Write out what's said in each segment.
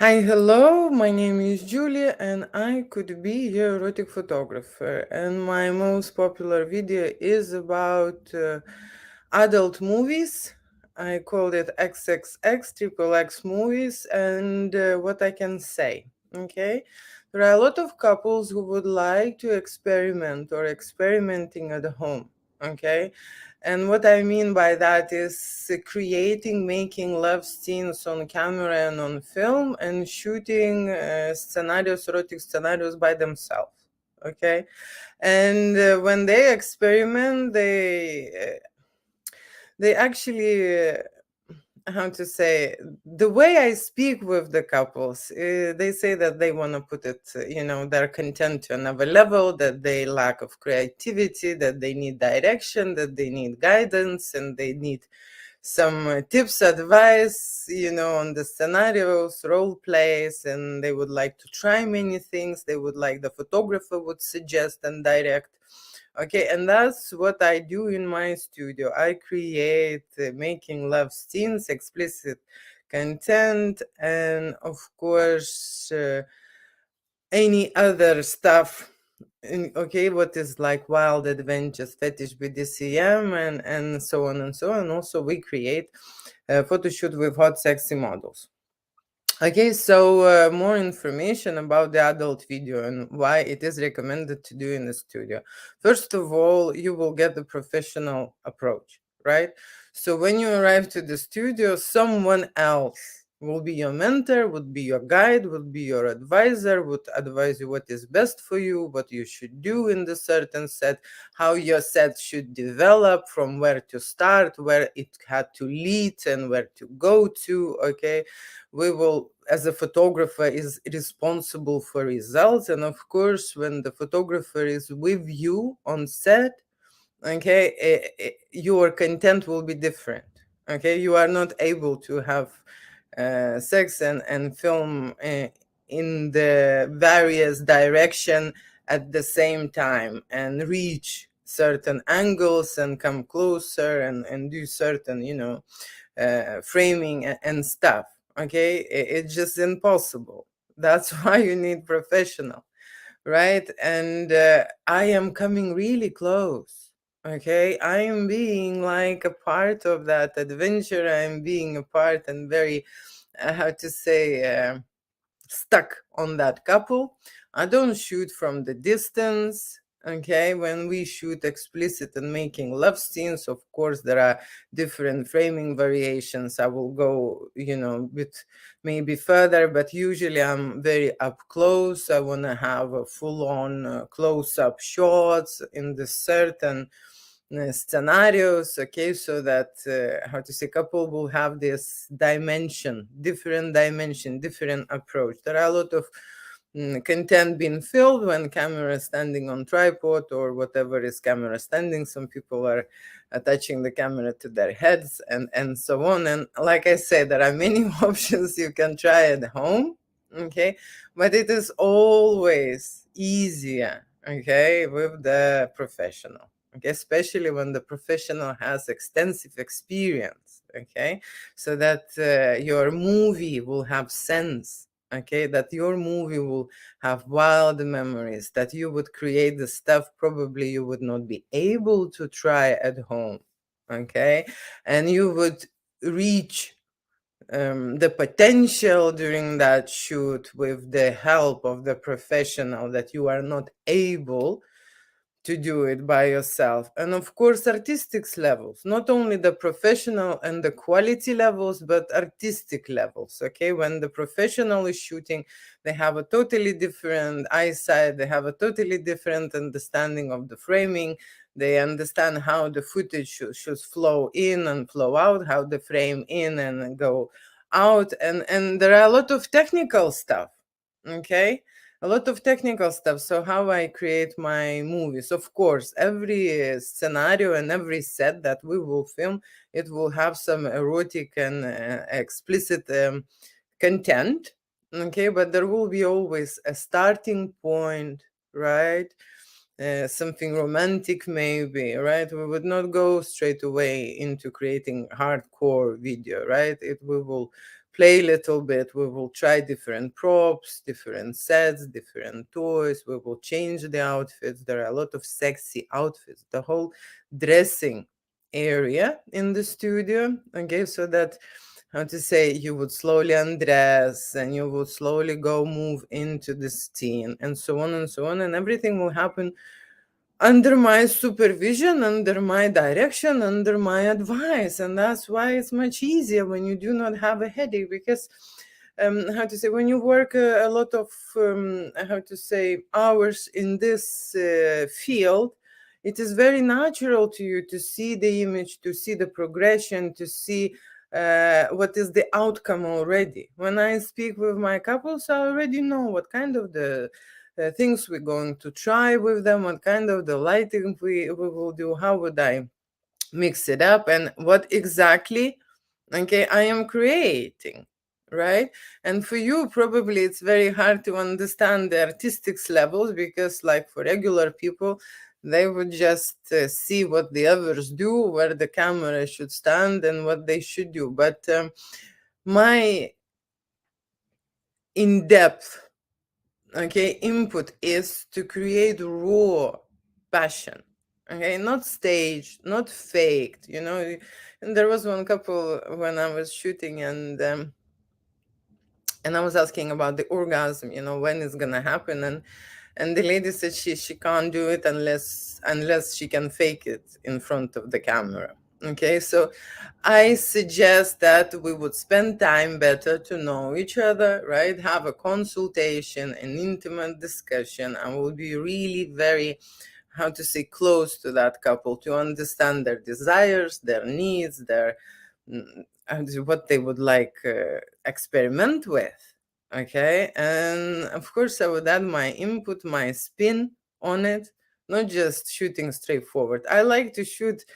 Hi, hello. My name is Julia, and I could be your erotic photographer. And my most popular video is about adult movies. I called it XXX Triple X movies, and what I can say. Okay, there are a lot of couples who would like to experiment or experimenting at home. Okay, and what I mean by that is creating, making love scenes on camera and on film and shooting scenarios, erotic scenarios by themselves. Okay. And when they experiment, they actually how to say, the way I speak with the couples, they say that they want to put it, their content to another level, that they lack of creativity, that they need direction, that they need guidance, and they need some tips, advice, on the scenarios, role plays, and they would like to try many things. They would like the photographer would suggest and direct. Okay, and that's what I do in my studio. I create making love scenes, explicit content, and of course, any other stuff. Okay, what is like wild adventures, fetish, BDSM, and so on and so on. Also, we create photo shoot with hot, sexy models. Okay, so more information about the adult video and why it is recommended to do in the studio. First of all, you will get the professional approach, right? So when you arrive to the studio, someone else will be your mentor, would be your guide, would be your advisor, would advise you what is best for you, what you should do in the certain set, how your set should develop, from where to start, where it had to lead, and where to go to. Okay, we will, as a photographer, is responsible for results, and of course when the photographer is with you on set, okay, your content will be different. Okay, you are not able to have sex and film in the various direction at the same time, and reach certain angles and come closer and do certain, framing and stuff. Okay, it's just impossible. That's why you need professional, right? And I am coming really close. Okay, I am being like a part of that adventure. I am being a part and very, how to say, stuck on that couple. I don't shoot from the distance. Okay, when we shoot explicit and making love scenes, of course, there are different framing variations. I will go, bit maybe further, but usually I'm very up close. I want to have a full on close up shots in the certain scenarios. Okay, so that how to say, couple will have this dimension, different approach. There are a lot of content being filled when camera is standing on tripod or whatever is camera standing. Some people are attaching the camera to their heads and so on. And like I said, there are many options you can try at home. Okay, but it is always easier, okay, with the professional. Okay, especially when the professional has extensive experience. Okay, so that your movie will have sense. Okay, that your movie will have wild memories, that you would create the stuff probably you would not be able to try at home. Okay, and you would reach the potential during that shoot with the help of the professional that you are not able to do it by yourself. And of course, artistic levels, not only the professional and the quality levels, but artistic levels. Okay, when the professional is shooting, they have a totally different eyesight, they have a totally different understanding of the framing. They understand how the footage should flow in and flow out, how the frame in and go out, and there are a lot of technical stuff. Okay, a lot of technical stuff. So how I create my movies, of course, every scenario and every set that we will film, it will have some erotic and explicit content. Okay, but there will be always a starting point, right? Something romantic maybe, right? We would not go straight away into creating hardcore video, right? It we will play a little bit. We will try different props, different sets, different toys. We will change the outfits. There are a lot of sexy outfits. The whole dressing area in the studio, okay, so that, how to say, you would slowly undress and you would slowly go move into the scene, and so on and so on, and everything will happen under my supervision, under my direction, under my advice. And that's why it's much easier when you do not have a headache, because how to say, when you work a lot of how to say, hours in this field, it is very natural to you to see the image, to see the progression, to see what is the outcome already. When I speak with my couples, I already know what kind of the things we're going to try with them, what kind of the lighting we will do, how would I mix it up, and what exactly, okay, I am creating, right? And for you, probably it's very hard to understand the artistic levels, because like for regular people, they would just see what the others do, where the camera should stand and what they should do. But my in-depth, okay, input is to create raw passion, okay, not staged, not faked, you know. And there was one couple when I was shooting, and I was asking about the orgasm, you know, when it's gonna happen, and the lady said she can't do it unless she can fake it in front of the camera. Okay, so I suggest that we would spend time better to know each other, right? Have a consultation, an intimate discussion, and we'll be really very, how to say, close to that couple to understand their desires, their needs, their what they would like experiment with. Okay, and of course I would add my input, my spin on it, not just shooting straightforward. I like to shoot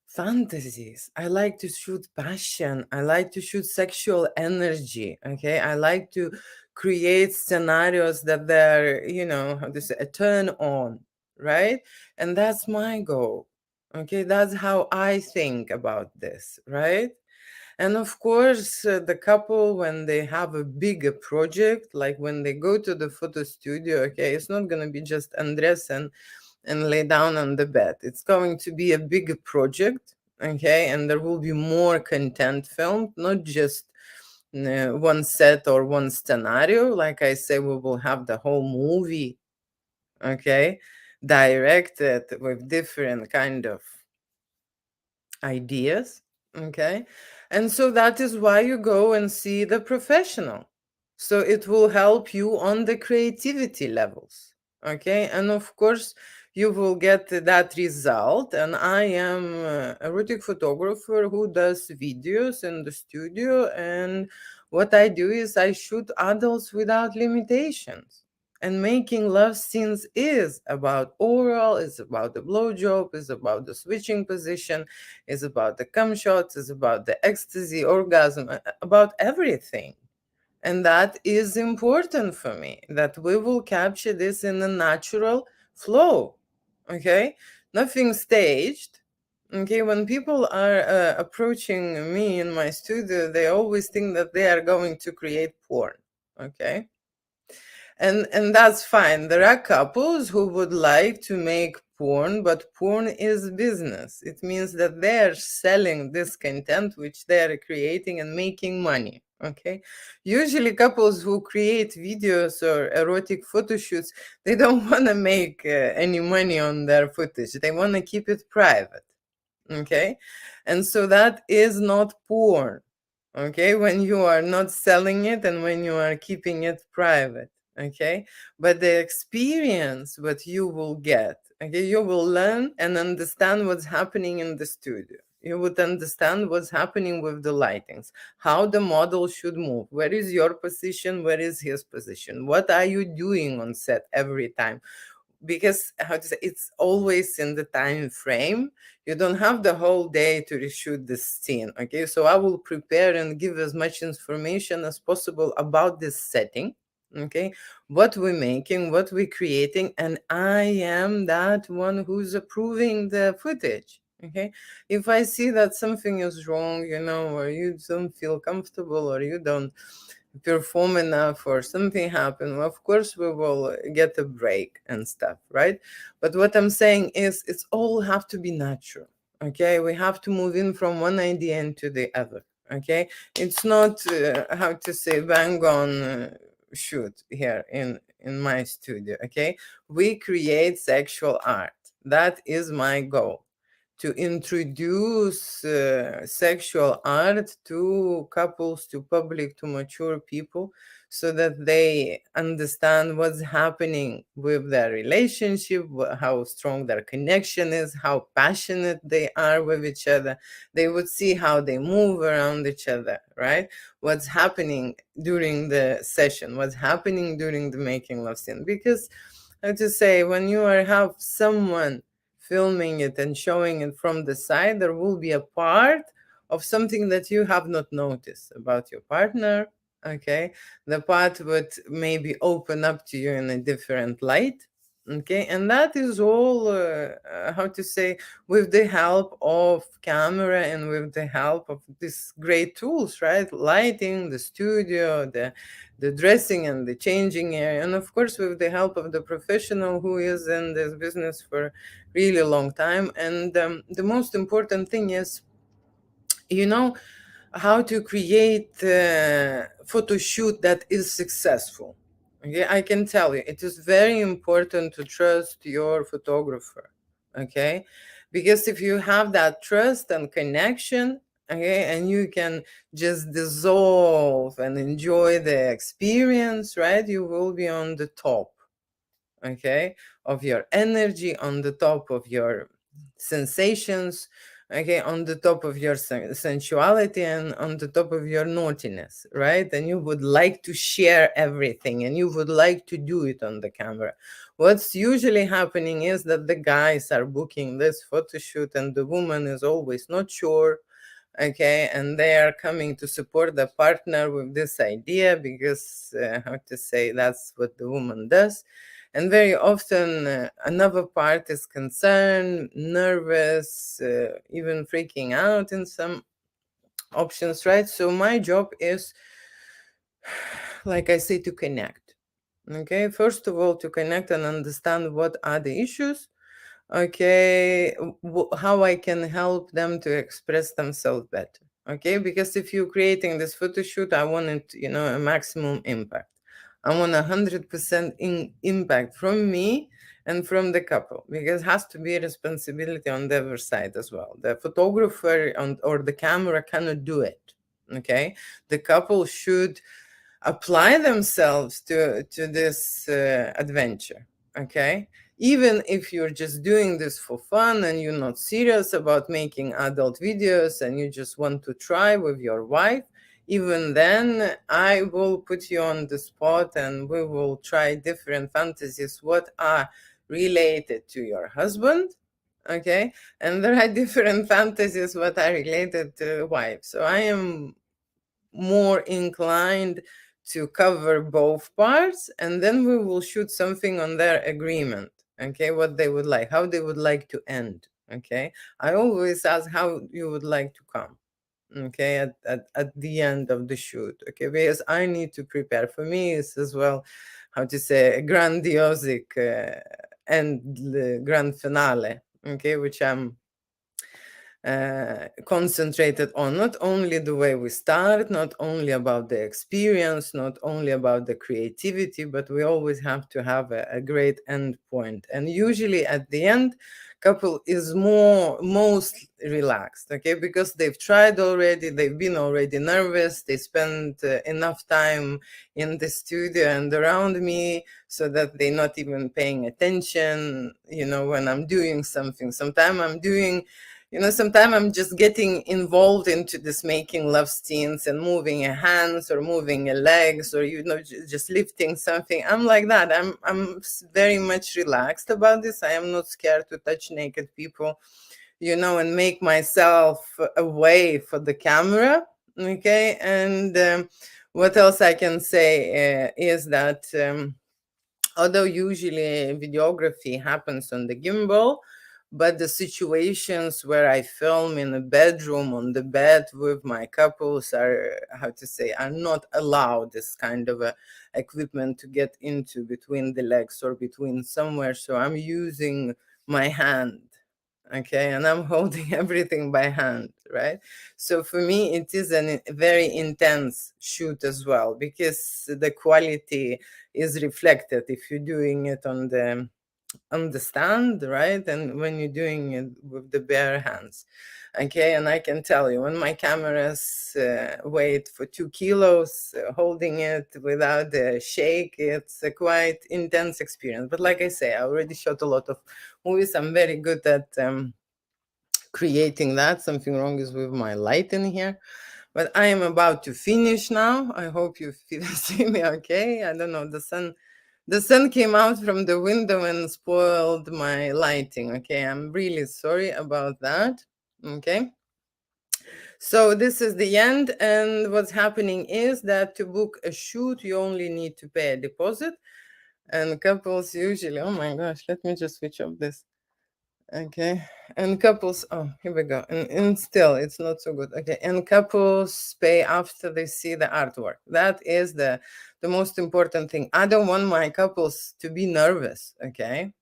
fantasies, I like to shoot passion, I like to shoot sexual energy. Okay, I like to create scenarios that they're, you know, how to say, a turn on, right? And that's my goal. Okay, that's how I think about this, right? And of course, the couple, when they have a bigger project, like when they go to the photo studio, okay, it's not going to be just undress and lay down on the bed. It's going to be a bigger project, okay, and there will be more content filmed, not just one set or one scenario. Like I say, we will have the whole movie, okay, directed with different kind of ideas, okay. And so that is why you go and see the professional, so it will help you on the creativity levels, okay. And of course you will get that result. And I am a erotic photographer who does videos in the studio, and what I do is I shoot adults without limitations. And making love scenes is about oral, is about the blowjob, is about the switching position, is about the cum shots, is about the ecstasy, orgasm, about everything. And that is important for me, that we will capture this in a natural flow. Okay? Nothing staged. Okay, when people are approaching me in my studio, they always think that they are going to create porn. Okay? And that's fine. There are couples who would like to make porn, but porn is business. It means that they're selling this content which they're creating and making money. Okay, usually couples who create videos or erotic photo shoots, they don't want to make any money on their footage. They want to keep it private. Okay, and so that is not porn. Okay, when you are not selling it and when you are keeping it private. Okay, but the experience what you will get, okay, you will learn and understand what's happening in the studio. You would understand what's happening with the lightings, how the model should move, where is your position, where is his position, what are you doing on set every time. Because, how to say, it's always in the time frame. You don't have the whole day to reshoot the scene. Okay, so I will prepare and give as much information as possible about this setting. Okay, what we're making, what we're creating, and I am that one who's approving the footage. Okay, if I see that something is wrong, or you don't feel comfortable, or you don't perform enough, or something happen, well, of course we will get a break and stuff, right? But what I'm saying is, it's all have to be natural. Okay, we have to move in from one idea into the other. Okay, it's not how to say bang on shoot here in my studio. Okay, we create sexual art. That is my goal, to introduce sexual art to couples, to public, to mature people, so that they understand what's happening with their relationship, how strong their connection is, how passionate they are with each other. They would see how they move around each other, right? What's happening during the session, what's happening during the making love scene. Because I have to say, when you have someone filming it and showing it from the side, there will be a part of something that you have not noticed about your partner. Okay, the part would maybe open up to you in a different light. Okay, and that is all how to say, with the help of camera and with the help of these great tools, right? Lighting, the studio, the dressing and the changing area, and of course with the help of the professional who is in this business for really long time. And the most important thing is, you know how to create a photo shoot that is successful. Okay, I can tell you, it is very important to trust your photographer. Okay, because if you have that trust and connection, okay, and you can just dissolve and enjoy the experience, right, you will be on the top, okay, of your energy, on the top of your sensations, okay, on the top of your sensuality, and on the top of your naughtiness, right? And you would like to share everything, and you would like to do it on the camera. What's usually happening is that the guys are booking this photo shoot and the woman is always not sure. Okay, and they are coming to support the partner with this idea because how to say, that's what the woman does. And very often another part is concerned, nervous, even freaking out in some options, right? So my job is, like I say, to connect. Okay, first of all, to connect and understand what are the issues. Okay, how I can help them to express themselves better. Okay, because if you're creating this photo shoot, I want it, a maximum impact. I want 100% impact from me and from the couple, because it has to be a responsibility on the other side as well. The photographer or the camera cannot do it. Okay, the couple should apply themselves to this adventure. Okay, even if you're just doing this for fun and you're not serious about making adult videos and you just want to try with your wife, even then I will put you on the spot and we will try different fantasies what are related to your husband. Okay, and there are different fantasies what are related to wife. So I am more inclined to cover both parts, and then we will shoot something on their agreement. Okay, what they would like, how they would like to end. Okay, I always ask how you would like to come. Okay, at the end of the shoot. Okay, because I need to prepare. For me, it's as well, how to say, a grandiosic and the grand finale. Okay, which I'm concentrated on, not only the way we start, not only about the experience, not only about the creativity, but we always have to have a great end point. And usually at the end, couple is most relaxed, okay, because they've tried already, they've been already nervous, they spend enough time in the studio and around me, so that they're not even paying attention, when I'm doing something. Sometimes I'm just getting involved into this making love scenes and moving a hands or moving a legs, or just lifting something. I'm like that. I'm very much relaxed about this. I am not scared to touch naked people, and make myself away for the camera. Okay, and what else I can say is that although usually videography happens on the gimbal, but the situations where I film in a bedroom on the bed with my couples are, how to say, are not allowed this kind of a equipment to get into between the legs or between somewhere. So I'm using my hand, okay, and I'm holding everything by hand, right? So for me it is a very intense shoot as well, because the quality is reflected if you're doing it on the stand, right? And when you're doing it with the bare hands, okay. And I can tell you, when my cameras weighed for 2 kilos, holding it without the shake, it's a quite intense experience. But like I say, I already shot a lot of movies. I'm very good at creating that. Something wrong is with my light in here, but I am about to finish now. I hope you see me okay. I don't know, the sun came out from the window and spoiled my lighting. Okay, I'm really sorry about that. Okay, so this is the end, and what's happening is that to book a shoot you only need to pay a deposit, and couples usually, oh my gosh, let me just switch off this. Okay, and couples, oh, here we go. And still, it's not so good. Okay, and couples pay after they see the artwork. That is the most important thing. I don't want my couples to be nervous. Okay,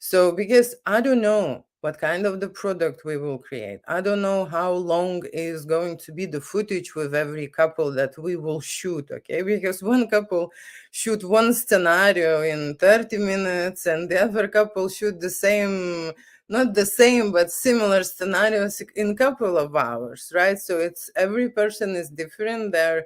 so because I don't know what kind of the product we will create. I don't know how long is going to be the footage with every couple that we will shoot. Okay, because one couple shoot one scenario in 30 minutes and the other couple shoot the same, not the same but similar scenarios in couple of hours, right? So it's, every person is different. Their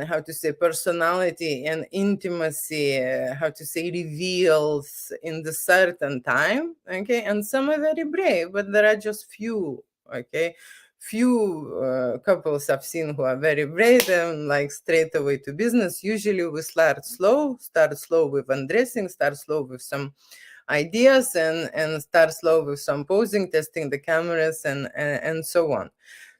how to say, personality and intimacy, how to say, reveals in the certain time. Okay, and some are very brave, but there are just few. Okay, few couples I've seen who are very brave and like straight away to business. Usually we start slow with undressing, start slow with some ideas, and start slow with some posing, testing the cameras, and so on.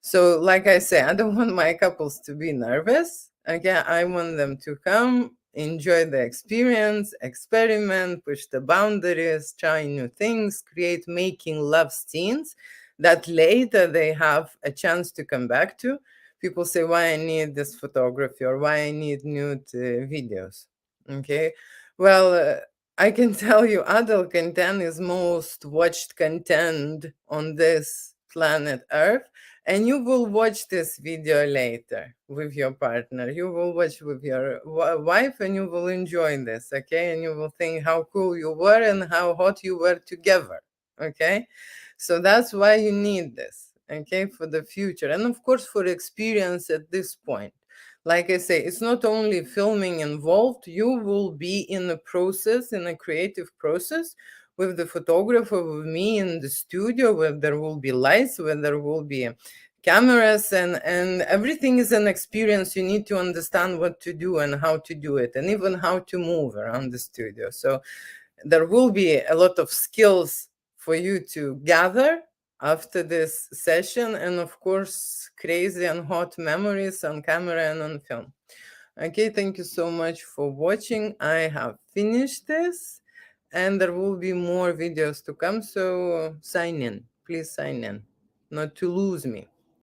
So like I say, I don't want my couples to be nervous. Okay, I want them to come, enjoy the experience, experiment, push the boundaries, try new things, create making love scenes that later they have a chance to come back to. People say, why I need this photography, or why I need nude videos. Okay, well, I can tell you adult content is most watched content on this planet Earth, and you will watch this video later with your partner. You will watch with your wife and you will enjoy this, okay? And you will think how cool you were and how hot you were together, okay? So that's why you need this, okay, for the future. And of course, for experience at this point. Like I say, it's not only filming involved, you will be in a process, in a creative process with the photographer, with me in the studio, where there will be lights, where there will be cameras, and everything is an experience. You need to understand what to do and how to do it, and even how to move around the studio. So there will be a lot of skills for you to gather after this session, and of course crazy and hot memories on camera and on film. Okay, thank you so much for watching. I have finished this, and there will be more videos to come, so sign in, please sign in, not to lose me.